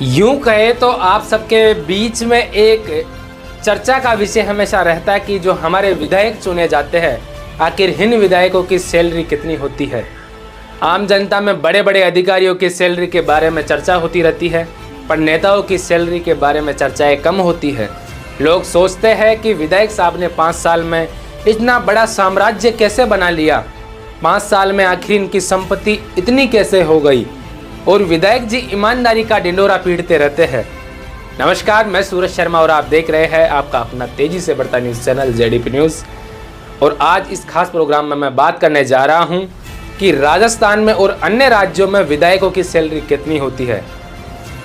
यूं कहे तो आप सबके बीच में एक चर्चा का विषय हमेशा रहता है कि जो हमारे विधायक चुने जाते हैं, आखिर इन विधायकों की सैलरी कितनी होती है। आम जनता में बड़े बड़े अधिकारियों की सैलरी के बारे में चर्चा होती रहती है, पर नेताओं की सैलरी के बारे में चर्चाएं कम होती है। लोग सोचते हैं कि विधायक साहब ने 5 साल में इतना बड़ा साम्राज्य कैसे बना लिया, 5 साल में आखिर इनकी संपत्ति इतनी कैसे हो गई, और विधायक जी ईमानदारी का ढिंढोरा पीटते रहते हैं। नमस्कार, मैं सूरज शर्मा और आप देख रहे हैं आपका अपना तेजी से बढ़ता न्यूज़ चैनल जेडीपी न्यूज़। और आज इस खास प्रोग्राम में मैं बात करने जा रहा हूं कि राजस्थान में और अन्य राज्यों में विधायकों की सैलरी कितनी होती है।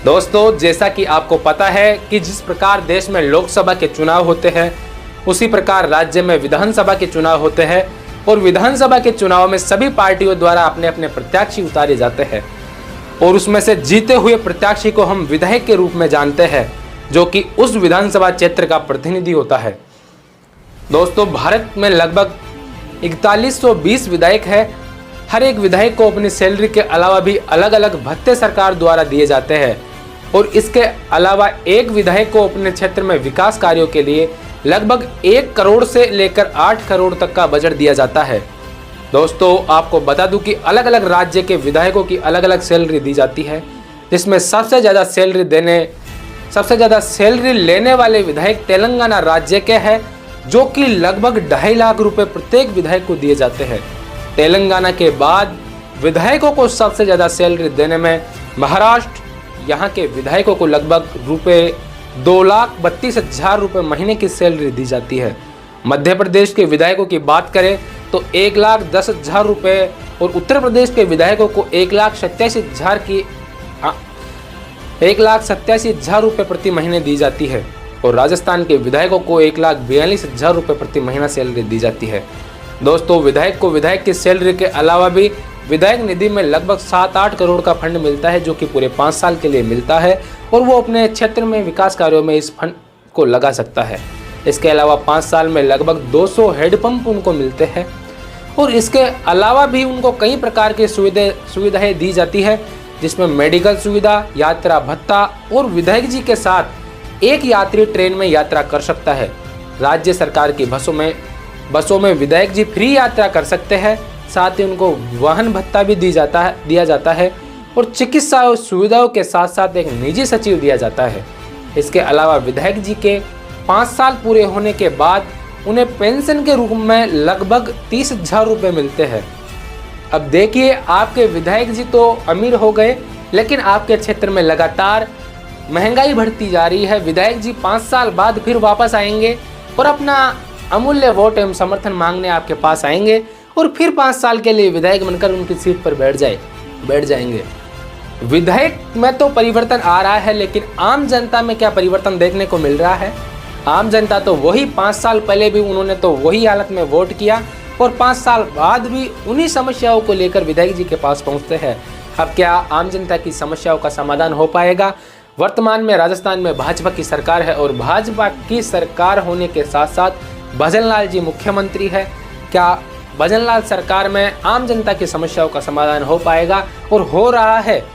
दोस्तों, जैसा कि आपको पता है कि जिस प्रकार देश में लोकसभा के चुनाव होते हैं, उसी प्रकार राज्य में विधानसभा के चुनाव होते हैं, और विधानसभा के चुनाव में सभी पार्टियों द्वारा अपने अपने प्रत्याशी उतारे जाते हैं, और उसमें से जीते हुए प्रत्याशी को हम विधायक के रूप में जानते हैं, जो कि उस विधानसभा क्षेत्र का प्रतिनिधि होता है। दोस्तों, भारत में लगभग 4120 विधायक है। हर एक विधायक को अपनी सैलरी के अलावा भी अलग अलग भत्ते सरकार द्वारा दिए जाते हैं, और इसके अलावा एक विधायक को अपने क्षेत्र में विकास कार्यों के लिए लगभग 1 करोड़ से लेकर 8 करोड़ तक का बजट दिया जाता है। दोस्तों, आपको बता दूं कि अलग अलग राज्य के विधायकों की अलग अलग सैलरी दी जाती है, जिसमें सबसे ज़्यादा सैलरी लेने वाले विधायक तेलंगाना राज्य के हैं, जो कि लगभग 2.5 लाख रुपए प्रत्येक विधायक को दिए जाते हैं। तेलंगाना के बाद विधायकों को सबसे ज़्यादा सैलरी देने में महाराष्ट्र, यहाँ के विधायकों को लगभग ₹2,32,000 रुपये महीने की सैलरी दी जाती है। मध्य प्रदेश के विधायकों की बात करें तो 1,10,000 रुपये, और उत्तर प्रदेश के विधायकों को 1,87,000 रुपये प्रति महीने दी जाती है, और राजस्थान के विधायकों को 1,42,000 रुपये प्रति महीना सैलरी दी जाती है। दोस्तों, विधायक को विधायक की सैलरी के अलावा भी विधायक निधि में लगभग 7-8 करोड़ का फंड मिलता है, जो कि पूरे 5 साल के लिए मिलता है, और वो अपने क्षेत्र में विकास कार्यों में इस फंड को लगा सकता है। इसके अलावा 5 साल में लगभग 200 हेडपंप उनको मिलते हैं, और इसके अलावा भी उनको कई प्रकार की सुविधाएं दी जाती है, जिसमें मेडिकल सुविधा, यात्रा भत्ता, और विधायक जी के साथ एक यात्री ट्रेन में यात्रा कर सकता है। राज्य सरकार की बसों में विधायक जी फ्री यात्रा कर सकते हैं, साथ ही उनको वाहन भत्ता भी दिया जाता है, और चिकित्सा सुविधाओं के साथ साथ एक निजी सचिव दिया जाता है। इसके अलावा विधायक जी के 5 साल पूरे होने के बाद उन्हें पेंशन के रूप में लगभग 30,000 रुपये मिलते हैं। अब देखिए, आपके विधायक जी तो अमीर हो गए, लेकिन आपके क्षेत्र में लगातार महंगाई बढ़ती जा रही है। विधायक जी 5 साल बाद फिर वापस आएंगे और अपना अमूल्य वोट एवं समर्थन मांगने आपके पास आएंगे, और फिर 5 साल के लिए विधायक बनकर उनकी सीट पर बैठ जाएंगे। विधायक में तो परिवर्तन आ रहा है, लेकिन आम जनता में क्या परिवर्तन देखने को मिल रहा है? आम जनता तो वही 5 साल पहले भी उन्होंने तो वही हालत में वोट किया, और 5 साल बाद भी उन्हीं समस्याओं को लेकर विधायक जी के पास पहुंचते हैं। अब क्या आम जनता की समस्याओं का समाधान हो पाएगा? वर्तमान में राजस्थान में भाजपा की सरकार है, और भाजपा की सरकार होने के साथ साथ भजन लाल जी मुख्यमंत्री है। क्या भजन लाल सरकार में आम जनता की समस्याओं का समाधान हो पाएगा? और हो रहा है।